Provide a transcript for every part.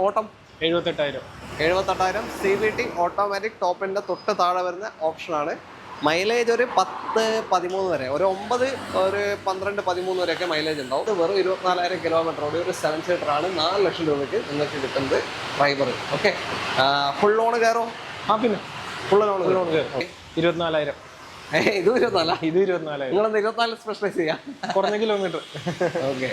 ഓട്ടം 78,000 CVT automatic ടോപ്പിൻ്റെ തൊട്ട് താഴെ വരുന്ന ഓപ്ഷനാണ്. മൈലേജ് ഒരു 10-13 വരെ, ഒരു 9, ഒരു 12-13 വരെയൊക്കെ മൈലേജ് ഉണ്ടാവും. ഇത് വെറും 24,000 കിലോമീറ്റർ ഓടി ഒരു 7 സീറ്ററാണ്. 4 ലക്ഷം രൂപയ്ക്ക് നിങ്ങൾക്ക് കിട്ടുന്നത് ഡ്രൈവർ. ഓക്കെ, ഫുൾ ലോൺ കയറോ? പിന്നെ ഫുൾ ലോൺ 24,000. ഇത് 24. ഇത് 24,000. നിങ്ങളെന്താ 24 സ്പെഷ്യലൈസ് ചെയ്യാം? കുറഞ്ഞ കിലോമീറ്റർ. ഓക്കെ,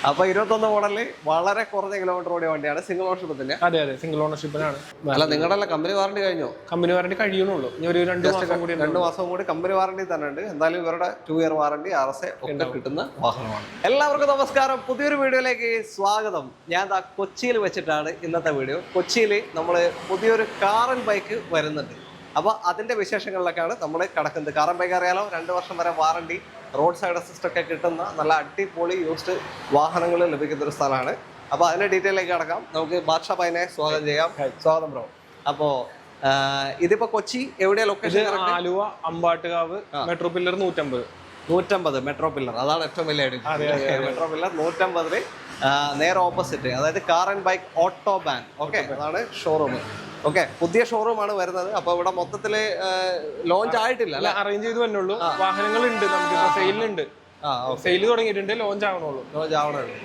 അപ്പൊ 21 മോഡലിൽ വളരെ കുറഞ്ഞ കിലോമീറ്റർ ഓടിയ വണ്ടിയാണ്. സിംഗിൾ ഓണർഷിപ്പത്തിന്റെ? അതെ, സിംഗിൾ ഓണർഷിപ്പിനാണ്. അല്ല, നിങ്ങളുടെ കമ്പനി വാറണ്ടി കഴിഞ്ഞോ? കമ്പനി വാറണ്ടി കഴിയുന്നുള്ളൂ. ഇനി ഒരു 2 മാസം കൂടി കമ്പനി വാറണ്ടി തന്നെ ഉണ്ട്. എന്തായാലും ഇവരുടെ 2 ഇയർ വാറണ്ടി RSA ഒക്കെ കിട്ടുന്ന വാഹനമാണ്. എല്ലാവർക്കും നമസ്കാരം, പുതിയൊരു വീഡിയോയിലേക്ക് സ്വാഗതം. ഞാൻ കൊച്ചിയിൽ വെച്ചിട്ടാണ് ഇന്നത്തെ വീഡിയോ. കൊച്ചിയിൽ നമ്മൾ പുതിയൊരു കാർ ആൻഡ് ബൈക്ക് വരുന്നുണ്ട്. അപ്പോൾ അതിൻ്റെ വിശേഷങ്ങളിലൊക്കെയാണ് നമ്മൾ കിടക്കുന്നത്. കാർ ആൻഡ് ബൈക്ക് അറിയാലോ, 2 വർഷം വരെ വാറണ്ടി, റോഡ് സൈഡ് അസിസ്റ്റ് ഒക്കെ കിട്ടുന്ന നല്ല അടിപൊളി യൂസ്ഡ് വാഹനങ്ങൾ ലഭിക്കുന്ന ഒരു സ്ഥലമാണ്. അപ്പോൾ അതിൻ്റെ ഡീറ്റെയിലേക്ക് കിടക്കാം. നമുക്ക് ബാദ്ഷാ ഭായിനെ സ്വാഗതം ചെയ്യാം. സ്വാഗതം ബ്രോ. അപ്പോൾ ഇതിപ്പോ കൊച്ചി എവിടെയാ location? Aluva Ambattukavu metro pillar 150 metro pillar, അതാണ് ഏറ്റവും വലിയ മെട്രോ പില്ലർ 150 നേരെ ഓപ്പോസിറ്റ്, അതായത് car and bike auto ban. Okay, അതാണ് ഷോറൂം. ഓക്കെ, പുതിയ ഷോറൂമാണ് വരുന്നത്. അപ്പൊ ഇവിടെ മൊത്തത്തില് ലോഞ്ച് ആയിട്ടില്ല അല്ലെ? അറേഞ്ച് ചെയ്ത് തന്നെയുള്ളൂ. വാഹനങ്ങളുണ്ട്, നമുക്ക് സെയിലുണ്ട്. സെയിൽ തുടങ്ങിയിട്ടുണ്ട്, ലോഞ്ച് ആവണുള്ളൂ.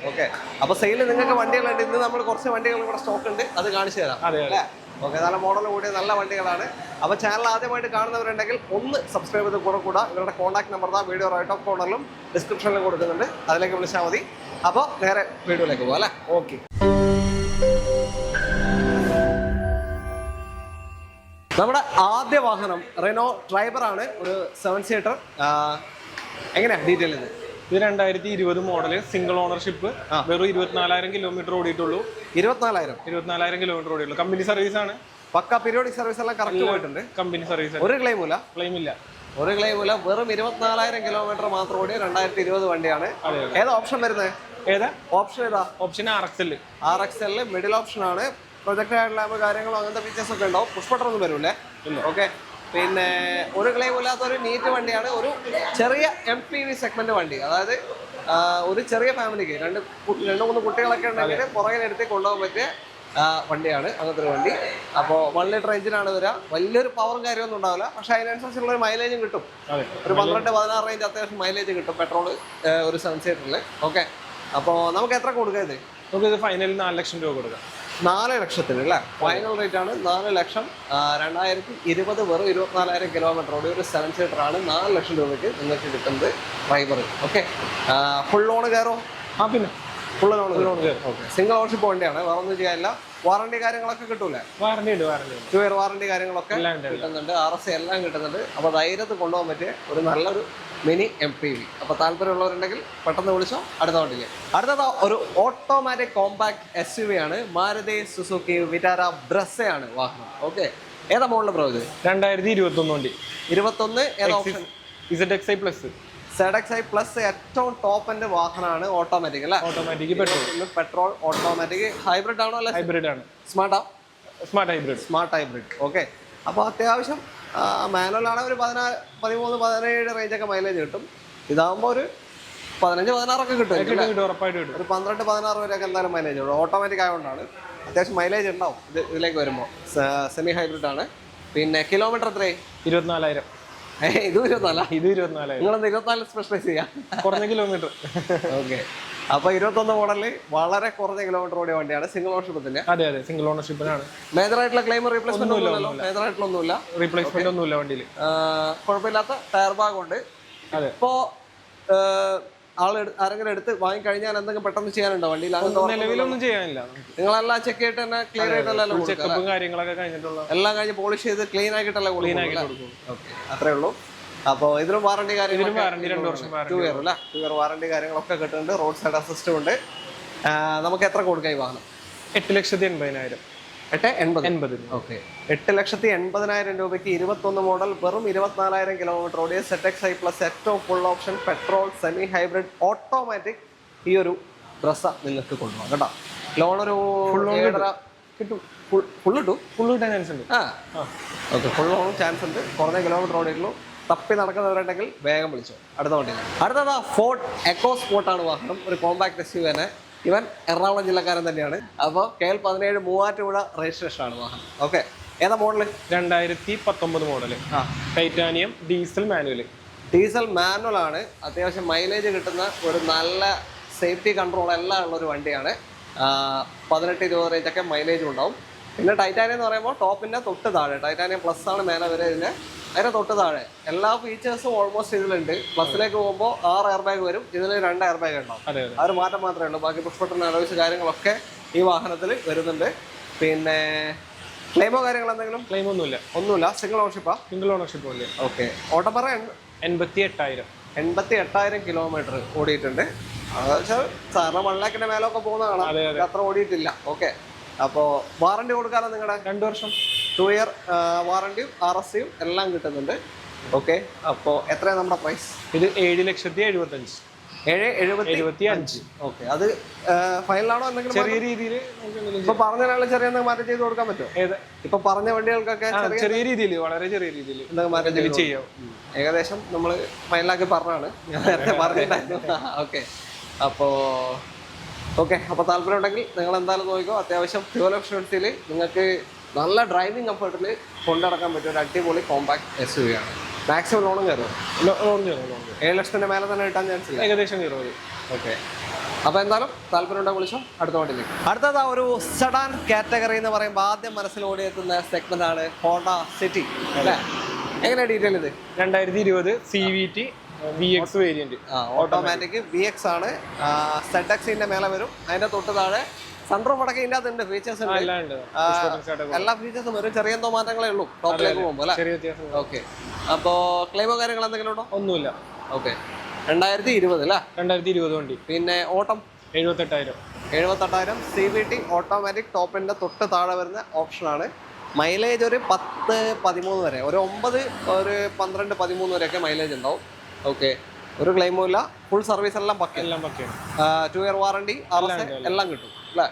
ഓക്കെ, അപ്പൊ സെയില് നിങ്ങൾക്ക് വണ്ടികളുണ്ട്. ഇന്ന് നമ്മൾ കുറച്ച് വണ്ടികൾ ഇവിടെ സ്റ്റോക്ക് ഉണ്ട്, അത് കാണിച്ചു തരാം. അല്ലേ? ഓക്കെ, നല്ല മോഡൽ കൂടിയ നല്ല വണ്ടികളാണ്. അപ്പോൾ ചാനൽ ആദ്യമായിട്ട് കാണുന്നവരുണ്ടെങ്കിൽ ഒന്ന് സബ്സ്ക്രൈബ് ചെയ്ത് കൂടെ ഇവരുടെ contact number video right of കോർണറിലും ഡിസ്ക്രിപ്ഷനിലും കൊടുക്കുന്നുണ്ട്, അതിലേക്ക് വിളിച്ചാൽ മതി. അപ്പോൾ നേരെ വീഡിയോയിലേക്ക് പോകാം അല്ലേ? ഓക്കെ, നമ്മുടെ ആദ്യ വാഹനം റെനോ ട്രൈബർ ആണ്, ഒരു 7 സീറ്റർ. എങ്ങനെയാ ഡീറ്റെയിൽ? ഇത് 2020 മോഡല്, സിംഗിൾ ഓണർഷിപ്പ്, വെറും 24,000 കിലോമീറ്റർ ഓടിയിട്ടുള്ളൂ. 24,000 കിലോമീറ്റർ ഓടിയുള്ളൂ. കമ്പനി സർവീസ് ആണ്. പക്ക പീരിയോഡിക് സർവീസ് എല്ലാം കറക്റ്റ് പോയിട്ടുണ്ട്. കമ്പനി സർവീസ്, ഒരു ക്ലെയിം ഇല്ല. ഒരു ക്ലെയിമില്ല. വെറും 24,000 കിലോമീറ്റർ മാത്രം ഓടിയ 2020 വണ്ടിയാണ്. ഏതാ ഓപ്ഷൻ വരുന്നത്? ഓപ്ഷൻ ഏതാ? ഓപ്ഷൻ RXL മിഡിൽ ഓപ്ഷൻ ആണ്. പ്രൊജക്ട് ആയിട്ടുള്ള കാര്യങ്ങളോ അങ്ങനത്തെ ഫീച്ചേഴ്സ് ഒക്കെ ഉണ്ടാവും. പുഷ് ബട്ടൺ ഒന്നും വരൂല്ലേ? ഓക്കെ, പിന്നെ ഒരു ക്ലെയിം ഇല്ലാത്ത ഒരു നീറ്റ് വണ്ടിയാണ്. ഒരു ചെറിയ MPV സെഗ്മെന്റ് വണ്ടി, അതായത് ഒരു ചെറിയ ഫാമിലിക്ക് 2-3 കുട്ടികളൊക്കെ ഉണ്ടെങ്കിൽ പുറകിലെടുത്ത് കൊണ്ടുപോകാൻ പറ്റിയ വണ്ടിയാണ് അങ്ങനത്തെ ഒരു വണ്ടി. അപ്പോൾ 1 ലിറ്റർ എഞ്ചിനാണ് വരിക. വലിയൊരു പവറും കാര്യമൊന്നും ഉണ്ടാവില്ല, പക്ഷെ അതിനനുസരിച്ചുള്ള ഒരു മൈലേജും കിട്ടും. ഒരു 12-16 റേഞ്ച് അത്യാവശ്യം മൈലേജ് കിട്ടും പെട്രോൾ ഒരു 7 സീറ്ററിൽ. ഓക്കെ, അപ്പോൾ നമുക്ക് എത്ര കൊടുക്കുക ഇത്? നമുക്കിത് ഫൈനൽ 4 ലക്ഷം രൂപ കൊടുക്കാം. 4 ലക്ഷത്തിന് അല്ലേ? ഫൈനൽ റേറ്റ് ആണ് 4 ലക്ഷം. 2020 വെറും 24,000 കിലോമീറ്റർ ഓടി ഒരു 7 സീറ്ററാണ്. 4 ലക്ഷം രൂപയ്ക്ക് നിങ്ങൾക്ക് കിട്ടുന്നത് ഡ്രൈവർ. ഓക്കെ, ഫുൾ ലോൺ കയറോ? പിന്നെ ഫുൾ ലോൺ കയറും. ഓക്കെ, സിംഗിൾ ഓണർഷിപ്പ് വണ്ടിയാണ്, വേറെ ഒന്നും ചെയ്യാനില്ല. വാറണ്ടി കാര്യങ്ങളൊക്കെ കിട്ടൂലേ? വാറണ്ടി 2 ഇയർ വാറണ്ടി കാര്യങ്ങളൊക്കെ കിട്ടുന്നുണ്ട്. RSA എല്ലാം കിട്ടുന്നുണ്ട്. അപ്പോൾ ധൈര്യത്തിൽ കൊണ്ടുപോകാൻ പറ്റിയ ഒരു നല്ലൊരു മിനി MPV. അപ്പോൾ താല്പര്യമുള്ളവരുണ്ടെങ്കിൽ പെട്ടെന്ന് വിളിച്ചോ. അടുത്തത് ഒരു ഓട്ടോമാറ്റിക് കോമ്പാക്ട് SUV ആണ്. മാരുതി സുസുക്കി വിറ്റാര ബ്രസ്സ ആണ് വാഹനം. ഓക്കെ, ഏതാ മോഡൽ ബ്രോ ഇത്? 2021 വണ്ടി. 21 ഏതാ option? ZXi plus. ZXi plus ഏറ്റവും ടോപ്പ് എൻഡ് വാഹനമാണ്. ഓട്ടോമാറ്റിക് അല്ലേ? ഓട്ടോമാറ്റിക് പെട്രോൾ ഓട്ടോമാറ്റിക് ഹൈബ്രിഡ് ആണോ? അല്ല, ഹൈബ്രിഡ് ആണ്. Smart hybrid. ഓക്കെ, അപ്പോൾ അത്യാവശ്യം മാനുവൽ ആണ്. ഒരു 13-17 റേഞ്ചൊക്കെ മൈലേജ് കിട്ടും. ഇതാകുമ്പോൾ ഒരു 15-16 ഒക്കെ കിട്ടും. ഉറപ്പായിട്ട് ഒരു 12-16 വരെയൊക്കെ എന്തായാലും മൈലേജ് കിട്ടും. ഓട്ടോമാറ്റിക് ആയതുകൊണ്ടാണ് അത്യാവശ്യം മൈലേജ് ഉണ്ടാവും ഇതിലേക്ക് വരുമ്പോൾ. സെമി ഹൈബ്രിഡ് ആണ്. പിന്നെ കിലോമീറ്റർ എത്രയായി? 24,000. ഇത് 24. ഇത് 24,000. നിങ്ങളെന്താ 24 സ്പെഷ്യലൈസ് ചെയ്യാം? കുറഞ്ഞ കിലോമീറ്റർ. ഓക്കെ, അപ്പൊ 21 മോഡലിൽ വളരെ കുറഞ്ഞ കിലോമീറ്റർ ഓടിയ വണ്ടിയാണ്. സിംഗിൾ ഓണർഷിപ്പിന്റെ? അതെ, സിംഗിൾ ഓണർഷിപ്പിനാണ്. മേജർ ആയിട്ടുള്ള ക്ലെയിം റീപ്ലേസ്മെന്റ് ഒന്നുമില്ല. റീപ്ലേസ്മെന്റ് ഒന്നുമില്ല വണ്ടിയിൽ. കുഴപ്പമില്ലാത്ത ടയർ ഭാഗം ഉണ്ട്. ഇപ്പോ ആരെങ്കിലും എടുത്ത് വാങ്ങിക്കഴിഞ്ഞാൽ എന്തെങ്കിലും പെട്ടെന്ന് ചെയ്യാനുണ്ടോ വണ്ടിയിൽ? നിലവിലൊന്നും ചെയ്യാനില്ല. നിങ്ങളെല്ലാം ചെക്ക് ചെയ്തിട്ട് തന്നെ ക്ലിയർ ആയിട്ടല്ലോ? ചെക്കപ്പും കാര്യങ്ങളൊക്കെ കഴിഞ്ഞിട്ടുള്ള എല്ലാം കഴിഞ്ഞ് പോളിഷ് ചെയ്ത് ക്ലീൻ ആക്കിയിട്ടല്ലേ കൊടുക്കും? അത്രേ ഉള്ളൂ. അപ്പോൾ ഇതിനും വാറണ്ടി കാര്യങ്ങളും 2 വർഷം 2 ഇയർ അല്ല? 2 ഇയർ വാറണ്ടി കാര്യങ്ങളൊക്കെ കിട്ടുന്നുണ്ട്. റോഡ് സൈഡ് അസിസ്റ്റും ഉണ്ട്. നമുക്ക് എത്ര കൊടുക്കാം ഈ വാഹനം? 8,80,000. 8,80,000. ഓക്കെ, 8,80,000 രൂപയ്ക്ക് 21 മോഡൽ വെറും 24,000 കിലോമീറ്റർ ഓടിയ ZXi പ്ലസ് ഏറ്റവും full option petrol semi hybrid automatic ഈ ഒരു ഡ്രസ്സ നിങ്ങൾക്ക് കൊണ്ടുപോകാം കേട്ടോ. ലോൺ ഒരു കിട്ടും. ഫുൾ കിട്ടാൻ ചാൻസ് ഉണ്ട്. ഓക്കെ, ഫുൾ ലോണും ചാൻസ് ഉണ്ട്. കുറഞ്ഞ കിലോമീറ്റർ ഓടിയിട്ടുള്ളൂ. തപ്പി നടക്കുന്നവരുണ്ടെങ്കിൽ വേഗം വിളിച്ചോ. അടുത്ത വണ്ടി അടുത്തതാ ഫോർഡ് എക്കോ സ്പോർട്ടാണ് വാഹനം. ഒരു കോമ്പാക്ട് SUV തന്നെ. ഇവൻ എറണാകുളം ജില്ലക്കാരൻ തന്നെയാണ്. അപ്പോൾ KL17 മൂവാറ്റുപുഴ രജിസ്ട്രേഷൻ ആണ് വാഹനം. ഓക്കെ, ഏതാ model? 2019 model, titanium diesel manual. Diesel manual ആണ്. അത്യാവശ്യം മൈലേജ് കിട്ടുന്ന ഒരു നല്ല സേഫ്റ്റി കൺട്രോൾ എല്ലാം ഉള്ളൊരു വണ്ടിയാണ്. 18-20 റേഞ്ചൊക്കെ മൈലേജും ഉണ്ടാവും. പിന്നെ ടൈറ്റാനിയം എന്ന് പറയുമ്പോൾ ടോപ്പിൻ്റെ തൊട്ട് താഴെ, ടൈറ്റാനിയം പ്ലസ് ആണ് മേലെ വരെ, അതിൻ്റെ തൊട്ട് താഴെ എല്ലാ ഫീച്ചേഴ്സും ഓൾമോസ്റ്റ് ഇതിലുണ്ട്. പ്ലസിലേക്ക് പോകുമ്പോൾ 6 എയർ ബാഗ് വരും, ഇതിൽ 2 എയർ ബാഗ് ഉണ്ടാവും. ആ ഒരു മാറ്റം മാത്രമേ ഉള്ളൂ. ബാക്കി പുഷ് ബട്ടൺ അലോയ്സ് കാര്യങ്ങളൊക്കെ ഈ വാഹനത്തിൽ വരുന്നുണ്ട്. പിന്നെ ക്ലെയിമോ കാര്യങ്ങൾ എന്തെങ്കിലും? ക്ലെയിം ഒന്നുമില്ല. സിംഗിൾ ഓണർഷിപ്പാ? സിംഗിൾ ഓണർഷിപ്പ് അല്ലേ. ഓക്കെ. ഓട്ടം പറ 88,000 കിലോമീറ്റർ ഓടിയിട്ടുണ്ട്. അതായത് സാറിന് 1 ലാഖിന്റെ മേലൊക്കെ പോകുന്നതാണ്, അത്ര ഓടിയിട്ടില്ല. ഓക്കെ. അപ്പോൾ വാറണ്ടി കൊടുക്കാനോ നിങ്ങളുടെ? 2 വർഷം 2 ഇയർ വാറണ്ടിയും RSയും എല്ലാം കിട്ടുന്നുണ്ട്. ഓക്കെ. അപ്പോൾ എത്രയാണ് നമ്മുടെ പ്രൈസ്? ഇത് 7,75,000. 7,75,000. ഓക്കെ. അത് ഫൈനലാണോ? എന്തെങ്കിലും ചെറിയ രീതിയിൽ ഇപ്പൊ പറഞ്ഞ ചെറിയ മാറ്റം ചെയ്ത് കൊടുക്കാൻ പറ്റുമോ? ഇപ്പൊ പറഞ്ഞ വണ്ടികൾക്കൊക്കെ ചെറിയ രീതിയിൽ, വളരെ ചെറിയ രീതിയിൽ മാറ്റം ചെയ്യാം. ഏകദേശം നമ്മൾ ഫൈനലാക്കി പറഞ്ഞാണ്, ഞാൻ നേരത്തെ പറഞ്ഞിട്ടുണ്ടായിരുന്നു. ഓക്കെ. അപ്പോൾ താല്പര്യം ഉണ്ടെങ്കിൽ നിങ്ങൾ എന്തായാലും നോക്കിക്കോ. അത്യാവശ്യം ഫ്യൂൽ എഫിഷ്യൻസിയിൽ നിങ്ങൾക്ക് നല്ല ഡ്രൈവിംഗ് കംഫർട്ടിൽ കൊണ്ടുനടക്കാൻ പറ്റിയ ഒരു അടിപൊളി കോമ്പാക്ട് SUV ആണ്. മാക്സിമം ലോണും കയറും. 7 ലക്ഷത്തിന്റെ മേലെ തന്നെ കിട്ടാൻ ചാൻസ് ഇല്ല. ഏകദേശം 20. ഓക്കെ. അപ്പോൾ എന്തായാലും താല്പര്യം ഉണ്ടെങ്കിൽ വിളിച്ചോ. അടുത്ത വണ്ടിയിലേക്ക്. അടുത്തതാ ഒരു സെഡാൻ കാറ്റഗറി എന്ന് പറയുമ്പോൾ ആദ്യം മനസ്സിൽ ഓടിയെത്തുന്ന സെഗ്മെന്റ് ആണ് ഹോണ്ട സിറ്റി അല്ലേ? എങ്ങനെയാണ് ഡീറ്റെയിൽ ഇത്? 2020 CVT VX variant, automatic VX ആണ്. ZXന്റെ മേലെ വരും. അതിന്റെ തൊട്ട് താഴെ സൺറൂഫ് അടക്കം ഇതിൻ്റെ അകത്തുണ്ട്. ഫീച്ചേഴ്സ് ഉണ്ട്, എല്ലാ ഫീച്ചേഴ്സും വരും. ചെറിയ എന്തോ മാറ്റങ്ങളേ ഉള്ളൂ ടോപ്പിലേക്ക് പോകുമ്പോൾ അല്ലേ? ഓക്കെ. അപ്പോൾ ക്ലെയിമോ കാര്യങ്ങൾ എന്തെങ്കിലും ഉണ്ടോ? ഒന്നുമില്ല. ഓക്കെ. 2020 അല്ലേ? 2020 വണ്ടി. പിന്നെ ഓട്ടം 78,000. CVT ഓട്ടോമാറ്റിക്, ടോപ്പിന്റെ തൊട്ട് താഴെ വരുന്ന ഓപ്ഷനാണ്. മൈലേജ് ഒരു 10-13 വരെ, ഒരു 9, ഒരു 12-13 വരെയൊക്കെ മൈലേജ് ഉണ്ടാവും. ഓക്കെ. ഒരു ക്ലെയിമും ഇല്ല. ഫുൾ സർവീസ് എല്ലാം പക്കയാണ്. 2 ഇയർ വാറണ്ടി എല്ലാം കിട്ടും അല്ലേ?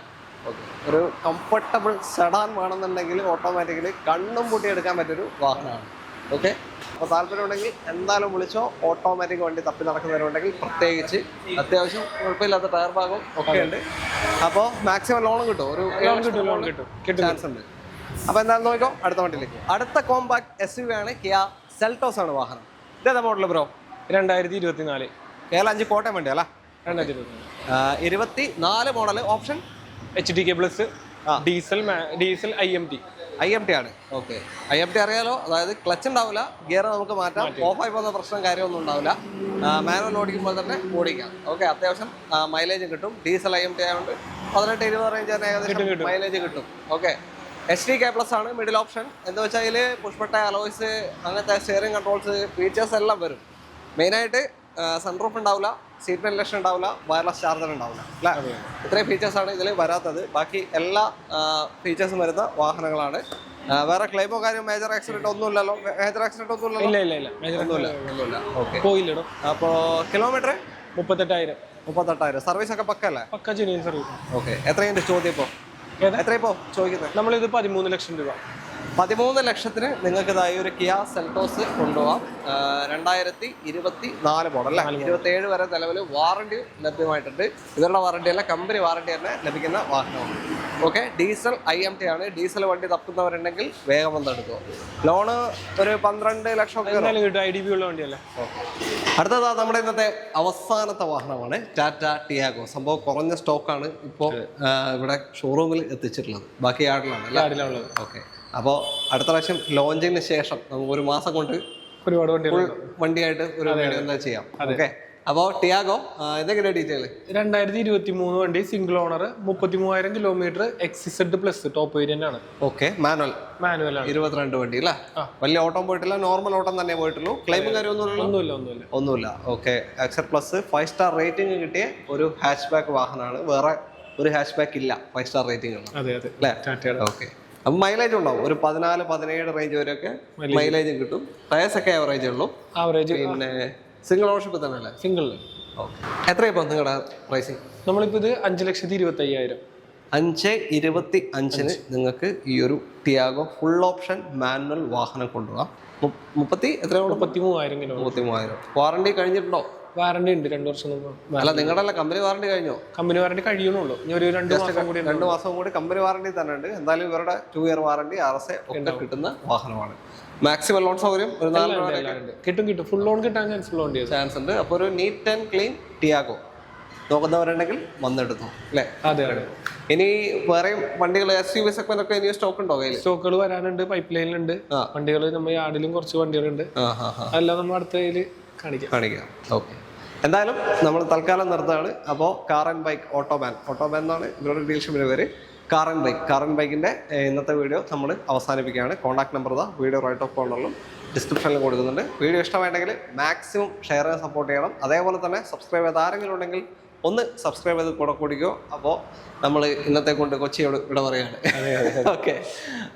ഓക്കെ. ഒരു കംഫർട്ടബിൾ സെഡാൻ വേണമെന്നുണ്ടെങ്കിൽ ഓട്ടോമാറ്റിക്കലി കണ്ണും പൂട്ടി എടുക്കാൻ പറ്റിയൊരു വാഹനമാണ്. ഓക്കെ. അപ്പോൾ താല്പര്യം ഉണ്ടെങ്കിൽ എന്തായാലും വിളിച്ചോ. ഓട്ടോമാറ്റിക് വണ്ടി തപ്പി നടക്കുന്നവരുണ്ടെങ്കിൽ പ്രത്യേകിച്ച് അത്യാവശ്യം കുഴപ്പമില്ലാത്ത ടയർ ഭാഗം ഒക്കെ ഉണ്ട്. അപ്പോൾ മാക്സിമം ലോണും കിട്ടും, ഒരു ചാൻസ് ഉണ്ട്. അപ്പോൾ എന്തായാലും നോക്കിക്കോ. അടുത്ത വണ്ടിയിലേക്ക്. അടുത്ത കോമ്പാക്ട് SUV ആണ് Kia Seltos ആണ് വാഹനം. ഇതേതാ മോഡൽ ബ്രോ? 2024 KL5 കോട്ടയം വണ്ടി അല്ല? 2024 model. Option HDK plus, diesel IMT ആണ്. ഓക്കെ. IMT അറിയാലോ, അതായത് ക്ലച്ച് ഉണ്ടാവില്ല, ഗിയർ നമുക്ക് മാറ്റാം, ഓഫായി പോകുന്ന പ്രശ്നം കാര്യമൊന്നും ഉണ്ടാവില്ല. മാനുവൽ ഓടിക്കുമ്പോൾ തന്നെ ഓടിക്കാം. ഓക്കെ. അത്യാവശ്യം മൈലേജ് കിട്ടും. ഡീസൽ IMT ആയതുകൊണ്ട് 18-20 റേഞ്ച് തന്നെ ഏകദേശം മൈലേജ് കിട്ടും. ഓക്കെ. HDK പ്ലസ് ആണ് മിഡിൽ ഓപ്ഷൻ. എന്താ വെച്ചാൽ അതിൽ പുഷ്പട്ട അലോയ്സ്, അങ്ങനത്തെ സ്റ്റിയറിംഗ് കൺട്രോൾസ്, ഫീച്ചേഴ്സ് എല്ലാം വരും. മെയിനായിട്ട് സൺറൂഫ് ഉണ്ടാവില്ല, സീറ്റ് വെന്റിലേഷൻ ഉണ്ടാവില്ല, വയർലെസ് ചാർജർ ഉണ്ടാവില്ല അല്ലേ? ഇത്രയും ഫീച്ചേഴ്സാണ് ഇതിൽ വരാത്തത്. ബാക്കി എല്ലാ ഫീച്ചേഴ്സും വരുന്ന വാഹനങ്ങളാണ്. വേറെ ക്ലെയിമോ കാര്യം മേജർ ആക്സിഡന്റ് ഒന്നുമില്ലല്ലോ? ഒന്നുമില്ല. ഓക്കെ. പോയില്ലടോ. അപ്പോൾ കിലോമീറ്റർ 38,000. സർവീസ് ഒക്കെ പക്കല്ലേ? പക്ക ജെന്യൂൻ സർവീസ്. ഓക്കെ. എത്രയുണ്ട് ചോദ്യം ഇപ്പോൾ? എത്രയിപ്പോൾ ചോദിക്കുന്നത്? നമ്മളിത് 13 ലക്ഷം രൂപ. 13 ലക്ഷത്തിന് നിങ്ങൾക്ക് ഇതായി ഒരു Kia Seltos കൊണ്ടുപോകാം. 2024 മോഡൽ അല്ലേ? 27 വരെ നിലവിൽ വാറണ്ടി ലഭ്യമായിട്ടുണ്ട്. ഇവരുടെ വാറണ്ടി അല്ല, കമ്പനി വാറണ്ടി തന്നെ ലഭിക്കുന്ന വാഹനമാണ്. ഓക്കെ. ഡീസൽ IMT ആണ്. ഡീസൽ വണ്ടി തപ്പുന്നവരുണ്ടെങ്കിൽ വേഗം വന്നെടുക്കുക. ലോണ് ഒരു 12 ലക്ഷം കിട്ടും. IDB ഉള്ള വണ്ടിയല്ലേ? ഓക്കെ. അടുത്തതാ നമ്മുടെ ഇന്നത്തെ അവസാനത്തെ വാഹനമാണ് ടാറ്റ ടിയാഗോ. സംഭവം കുറഞ്ഞ സ്റ്റോക്കാണ് ഇപ്പോൾ ഇവിടെ ഷോറൂമിൽ എത്തിച്ചിട്ടുള്ളത്. ബാക്കി യാർഡിലാണ്. ഓക്കെ. അപ്പോൾ അടുത്ത പ്രാവശ്യം ലോഞ്ചിന് ശേഷം നമുക്ക് 1 മാസം കൊണ്ട് ഒരുപാട് വണ്ടിയായിട്ട് ഒരു വീഡിയോ എന്താ ചെയ്യാം. ഓക്കെ. അപ്പോൾ ടിയാഗോ എന്തെങ്കിലും ഡീറ്റെയിൽ? 2023 വണ്ടി, single owner, 33,000 kilometre, XZ plus top variant ആണ്. ഓക്കെ. മാനുവൽ ആണ്. 22 വണ്ടി അല്ലേ? വലിയ ഓട്ടം പോയിട്ടില്ല, നോർമൽ ഓട്ടം തന്നെ പോയിട്ടുള്ളൂ. ക്ലെയിമും കാര്യമൊന്നുമില്ല. Okay. XZ plus 5 star rating കിട്ടിയ ഒരു ഹാച്ച് ബാക്ക് വാഹനമാണ്. വേറെ ഒരു ഹാച്ച് ബാക്ക് ഇല്ല 5 സ്റ്റാർ റേറ്റിംഗ് ഉള്ള അല്ലേ? ഓക്കെ. അപ്പം മൈലേജ് ഉണ്ടാവും, ഒരു 14-17 റേഞ്ച് വരെയൊക്കെ മൈലേജ് കിട്ടും. ടയേഴ്സ് ഒക്കെ ആവറേജ് ഉള്ളൂ. പിന്നെ സിംഗിൾ ഓണർഷിപ്പ് തന്നെ അല്ലേ? സിംഗിൾ. ഓക്കെ. എത്രയിപ്പോൾ നിങ്ങളുടെ പ്രൈസിങ്? നമ്മളിപ്പോൾ ഇത് 5,25,000. 5,25,000 നിങ്ങൾക്ക് ഈ ഒരു ടിയാഗോ ഫുൾ ഓപ്ഷൻ മാനുവൽ വാഹനം കൊണ്ടുപോകാം. 33,000 കിലോ. 33,000. വാറണ്ടി കഴിഞ്ഞിട്ടുണ്ടോ? വാറണ്ടി ഉണ്ട് 2 വർഷം. അല്ല നിങ്ങളുടെ കമ്പനി വാറണ്ടി കഴിഞ്ഞോ? കമ്പനി വാറണ്ടി കഴിയണുള്ളൂ. ഇനി ഒരു 2 മാസം കൂടി 2 മാസം കൂടി കമ്പനി വാറണ്ടി തന്നെ ഉണ്ട്. എന്തായാലും ഇവരുടെ 2 ഇയർ വാറണ്ടി RSA ഒക്കെ കിട്ടുന്ന വാഹനമാണ്. മാക്സിമം ലോൺ സൗകര്യം ഒരു 4 കിട്ടും. ഫുൾ ലോൺ കിട്ടാൻ ചാൻസ് ഉണ്ട്. അപ്പോൾ ഒരു നീറ്റ് ആൻഡ് ക്ലീൻ ടിയാഗോ നോക്കുന്നവരുണ്ടെങ്കിൽ വന്നെടുത്തു അല്ലേ? അതെ. ഇനി വേറെയും വണ്ടികൾ SUV സെഗ്മെന്റ് ഒക്കെ ഇനി സ്റ്റോക്ക് ഉണ്ടോ കയ്യിൽ? സ്റ്റോക്കുകൾ വരാനുണ്ട്, പൈപ്പ് ലൈനിലുണ്ട് വണ്ടികൾ. നമ്മുടെ യാർഡിലും കുറച്ച് വണ്ടികളുണ്ട്. അതെല്ലാം നമ്മൾ അടുത്തതിൽ കാണിക്കാം. ഓക്കെ, എന്തായാലും നമ്മൾ തൽക്കാലം നിർത്തുകയാണ്. അപ്പോൾ കാർ ആൻഡ് ബൈക്ക് ഓട്ടോബാൻ എന്നാണ് ഇവരുടെ ഡീലർഷിപ്പിൻ്റെ പേര്. കാർ ആൻഡ് ബൈക്കിൻ്റെ ഇന്നത്തെ വീഡിയോ നമ്മൾ അവസാനിപ്പിക്കുകയാണ്. Contact number video right of കോർണറിലും ഡിസ്ക്രിപ്ഷനിലും കൊടുക്കുന്നുണ്ട്. വീഡിയോ ഇഷ്ടമായിട്ടുണ്ടെങ്കിൽ മാക്സിമം ഷെയർ ചെയ്യാൻ സപ്പോർട്ട് ചെയ്യണം. അതേപോലെ തന്നെ സബ്സ്ക്രൈബ് ചെയ്ത് ആരെങ്കിലും ഉണ്ടെങ്കിൽ ഒന്ന് സബ്സ്ക്രൈബ് ചെയ്ത് കൂടെ കൂടിക്കോ. അപ്പോൾ നമ്മൾ ഇന്നത്തെ കൊണ്ട് കൊച്ചിയോട് ഇവിടെ പറയുകയാണ്. ഓക്കെ,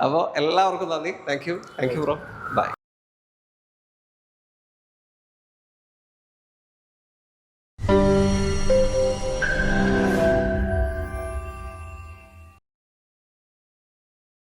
അപ്പോൾ എല്ലാവർക്കും നന്ദി. Thank you bro. ബൈ.